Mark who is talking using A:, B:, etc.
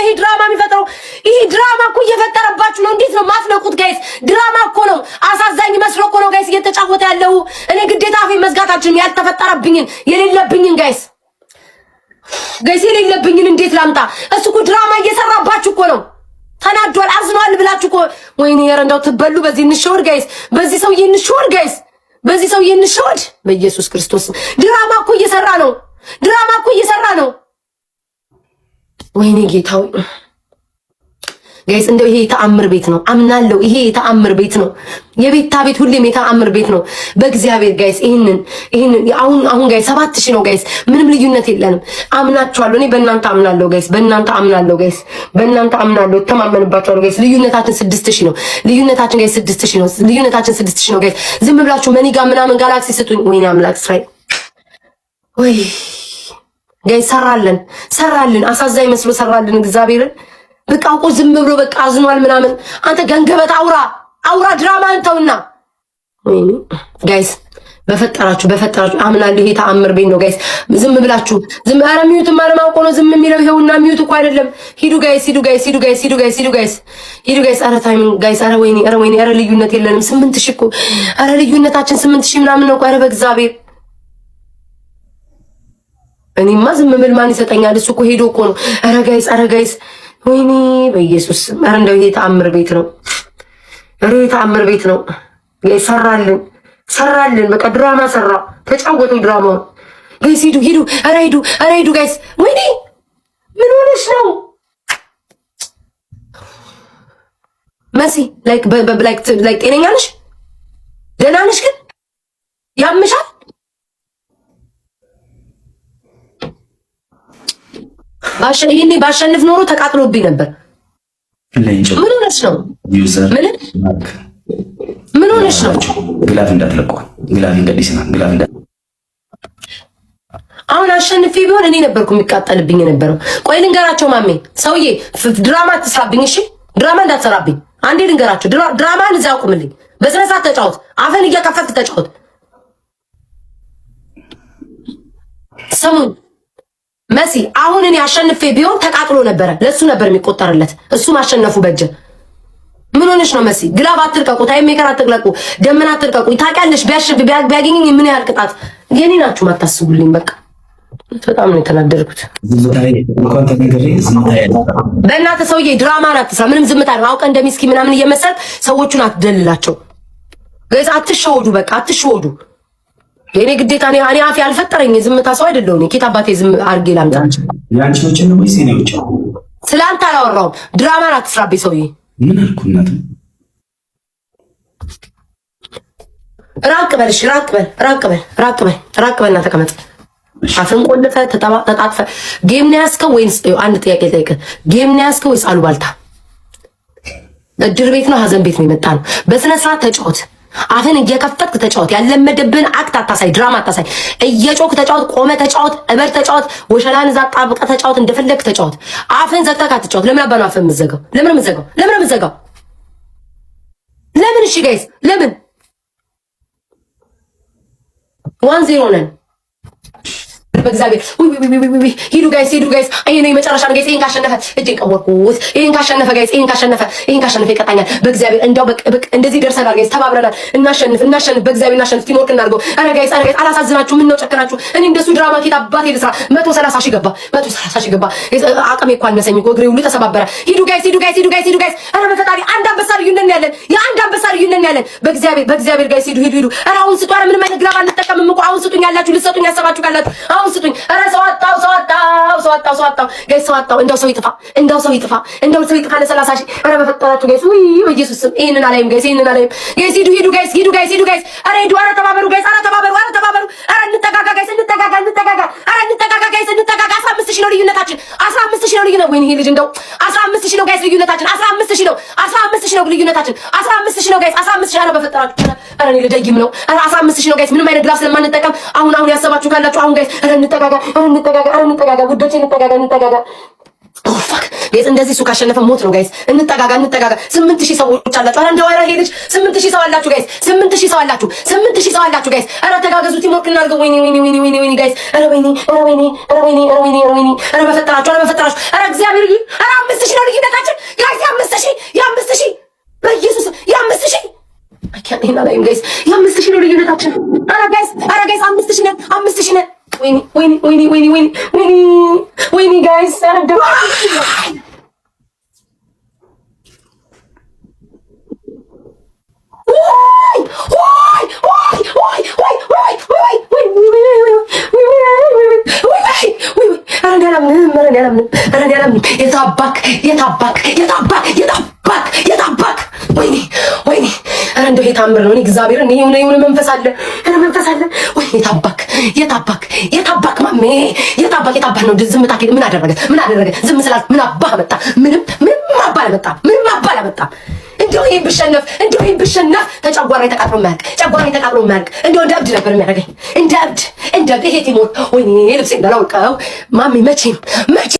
A: ይሄ ድራማ የሚፈጥረው? ይሄ ድራማ እኮ እየፈጠረባችሁ ነው። እንዴት ነው ማትነቁት ጋይስ? ድራማ እኮ ነው። አሳዛኝ መስሎ እኮ ነው ጋይስ እየተጫወተ ያለው። እኔ ግዴታ አፌ መዝጋታችን ያልተፈጠረብኝን የሌለብኝን ጋይስ የሌለብኝን እንዴት ላምጣ? እሱ እኮ ድራማ እየሰራባችሁ እኮ ነው። ተናዷል፣ አዝኗል ብላችሁ እኮ ወይኔ ኧረ እንደው ትበሉ። በዚህ እንሽወድ ጋይስ፣ በዚህ ሰውዬ እንሽወድ ጋይስ፣ በዚህ ሰውዬ እንሽወድ። በኢየሱስ ክርስቶስ ድራማ እኮ እየሰራ ነው። ድራማ እኮ እየሰራ ነው። ወይኔ ጌታው ጋይስ፣ እንደው ይሄ የተአምር ቤት ነው አምናለሁ። ይሄ የተአምር ቤት ነው። የቤታ ቤት ሁሌም የተአምር ቤት ነው በእግዚአብሔር ጋይስ። ይሄንን አሁን ጋይስ 7000 ነው ጋይስ። ምንም ልዩነት የለንም። አምናችኋለሁ። እኔ በእናንተ አምናለሁ ጋይስ፣ በእናንተ አምናለሁ ጋይስ፣ በእናንተ አምናለሁ። ተማመንባችኋለሁ ጋይስ። ልዩነታችን 6000 ነው። ልዩነታችን ጋይስ 6000 ነው። ልዩነታችን 6000 ነው ጋይስ። ዝም ብላችሁ መኒጋ ምናምን ጋላክሲ ስጡኝ። ወይኔ አምላክ እስራኤል ወይ ጋይስ ሰራልን። አሳዛኝ መስሎ ሰራልን እግዚአብሔርን። በቃ እኮ ዝም ብሎ በቃ አዝኗል ምናምን። አንተ ገንገበት አውራ ድራማ አንተውና ወይኔ ጋይስ በፈጠራችሁ አምናለሁ። ይሄ ተአምር ቤት ነው ጋይስ። ዝም ብላችሁ ኧረ ሚዩት ማለማውቆ ነው ዝም የሚለው። ይሄውና ሚዩት እኮ አይደለም። ሂዱ ጋይስ። ኧረ ታይሚንግ ጋይስ። ኧረ ወይኔ ኧረ ልዩነት የለንም። 8000 እኮ ኧረ ልዩነታችን 8000 ምናምን ነው እኮ። ኧረ በእግዚአብሔር እኔማ ዝም ብል ማን ይሰጠኛል? እሱ እኮ ሄዶ እኮ ነው። ኧረ ጋይስ ወይኔ በኢየሱስ ኧረ እንደው ይሄ ተአምር ቤት ነው። ኧረ ተአምር ቤት ነው። ሰራልን በቃ ድራማ ሰራ። ተጫወቱ ድራማው ጋይስ። ሂዱ ኧረ ሂዱ ጋይስ። ወይኔ ምን ሆነሽ ነው መሲ? ላይክ ጤነኛ ነሽ? ደህና ነሽ? ግን ያምሻል? ይሄኔ ባሸንፍ ኖሮ ተቃጥሎብኝ ነበር። ምን ሆነሽ ነው? ምን ሆነሽ ነው?
B: ግላፍ እንዳትለቁ። ግላፍ እንደዲስና ግላፍ እንዳ
A: አሁን አሸንፌ ቢሆን እኔ ነበርኩ የሚቃጠልብኝ የነበረው። ቆይ ልንገራቸው ማሜ፣ ሰውዬ ድራማ አትስራብኝ እሺ? ድራማ እንዳትሰራብኝ አንዴ ልንገራቸው። ድራማን እዚያ አቁምልኝ። በስነ ስርዓት ተጫወት። አፈን እያከፈትክ ተጫወት። ሰሙን መሲ አሁን እኔ አሸንፌ ቢሆን ተቃጥሎ ነበረ። ለሱ ነበር የሚቆጠርለት። እሱ ማሸነፉ በጀ። ምን ሆነሽ ነው መሲ? ግላብ አትልቀቁ፣ ታይም ሜከር አትልቀቁ፣ ደመና አትልቀቁ። ታውቂያለሽ ቢያገኘኝ ምን ያህል ቅጣት የኔ ናችሁ ማታስቡልኝ። በቃ በጣም ነው የተናደርኩት። በእናትህ ሰውዬ ድራማን አትስራ። ምንም ዝምታ ነው። አውቀ እንደሚስኪ ምናምን እየመሰል ሰዎቹን አትደልላቸው። ጋይስ አትሸወዱ፣ በቃ አትሸወዱ። የኔ ግዴታ እኔ አፌ አልፈጠረኝ። ዝምታ ሰው አይደለሁ እኔ። ኬት አባቴ ዝም አድርጌ ላምጣችሁ?
B: ያንቺዎች ነው ወይስ የኔዎች?
A: ስለአንተ አላወራሁም። ድራማን አትስራብኝ ሰውዬ።
B: ምን አልኩ እናት?
A: ራቅ በልና ተቀመጥ። አፍን ቆልፈ ተጣጥፈ ጌም ነው ያዝከው ወይስ? አንድ ጥያቄ ልጠይቅህ። ጌም ነው ያዝከው ወይስ አሉባልታ? እድር ቤት ነው ሀዘን ቤት ነው የመጣ ነው? በስነ ስርዓት ተጫወት። አፍን እየከፈትክ ተጫወት። ያለመደብን አክት አታሳይ፣ ድራማ አታሳይ። እየጮክ ተጫወት፣ ቆመ ተጫወት፣ እበር ተጫወት፣ ወሸላን እዛ ጣብቀህ ተጫወት፣ እንደፈለክ ተጫወት። አፍን ዘግተህ አትጫወት። ለምን አባኑ አፍን የምትዘጋው? ለምን የምትዘጋው? ለምን? እሺ ጋይስ ለምን? 1-0 ነን በእግዚአብሔር። ሂዱ ጋይስ። ይሄ ነው የመጨረሻ ጋይስ። ይሄን ካሸነፈ እጄን ቀወርኩት። ይሄን ካሸነፈ ጋይስ፣ ይሄን ካሸነፈ ይቀጣኛል። በእግዚአብሔር እንደው እንደዚህ ደርሰናል ጋይስ። ተባብረናል። እናሸንፍ። በእግዚአብሔር እናሸንፍ። ቲምወርክ እናድርገው። ኧረ ጋይስ አላሳዝናችሁ? ምን ነው ጨከናችሁ? እኔ እንደሱ ድራማ ኬት አባቴ ልስራ? 130 ሺህ ገባ። አቅሜ እኮ አነሰኝ እኮ፣ እግሬ ሁሉ ተሰባበረ። ሂዱ ጋይስ። ኧረ በፈጣሪ አንድ አንበሳ ልዩነት ያለን፣ የአንድ አንበሳ ልዩነት ያለን። በእግዚአብሔር ጋይስ ሂዱ። ኧረ አሁን ስጡ። ኧረ ምንም አይነት ግላብ አንጠቀምም እኮ። አሁን ስጡኝ ያላችሁ ልትሰጡኝ ያሰባችሁ ካላችሁ አሁን ስጡኝ። ኧረ ሰው አጣው ጋይስ፣ ሰው አጣው። እንደው ሰው ይጥፋ ለ30 ሺህ። ኧረ በፈጠራችሁ ጋይስ፣ ውይ በኢየሱስ ስም ይሄንን አላይም ጋይስ። ጋይስ ሂዱ ጋይስ። ኧረ ሂዱ። ኧረ ተባበሩ ጋይስ። ኧረ እንጠጋጋ ጋይስ። ኧረ እንጠጋጋ ጋይስ። 15 ሺህ ነው ልዩነታችን። 15 ሺህ ነው ልዩነት። ወይኔ ይሄ ልጅ እንደው 15 ሺህ ነው ጋይስ ልዩነታችን። 15 ሺህ ነው ልዩነታችን። 15 ሺህ ነው ጋይስ። 15 ሺህ። ኧረ በፈጠራችሁ ኧረ እኔ ልደይም ነው። ኧረ 15 ሺህ ነው ጋይስ። ምንም አይነት ግላፍ ስለማንጠቀም አሁን ያሰባችሁ ካላችሁ አሁን ጋይስ ኧረ እንጠጋጋ ውዶቼ፣ እንጠጋጋ። ኦ ፋክ ጋይስ፣ እንደዚህ እሱ ካሸነፈ ሞት ነው ጋይስ። እንጠጋጋ። 8000 ሰዎች አላችሁ። ኧረ እንደው ኧረ ይሄ ልጅ 8000 ሰው አላችሁ ጋይስ። 8000 ሰው አላችሁ ጋይስ። ኧረ ተጋገዙ፣ ቲምወርክ እናድርገው። ወይኔ ጋይስ። ኧረ ወይኔ። ኧረ በፈጠራችሁ። ኧረ እግዚአብሔር ኧረ 5000 ያኔና ላይም ጋይስ የ5 ሺህ ነው ልዩነታችን። ኧረ ጋይስ 5 ሺህ ነን 5 ሺህ ነን። ወይኔ ጋይስ አረደው ወይኔ ኧረ እንደው ይሄ ታምር ነው። እኔ እግዚአብሔር እኔ የሆነ መንፈስ አለ ወይ የታባክ ማሜ የታባክ ነው። ዝምታ ምን አደረገ? ዝም ስላልክ ምን አባህ መጣ? ምንም አባል አመጣ። እንደው ይሄን ብሸነፍ ተጨጓራይ ተቃጥሎ የማያልቅ እንደው እንደ እብድ ነበር የሚያደርገኝ እንደ እብድ ይሄ ቲሞር ወይኔ ልብሴ እንዳላውልቀው ማሜ መቼም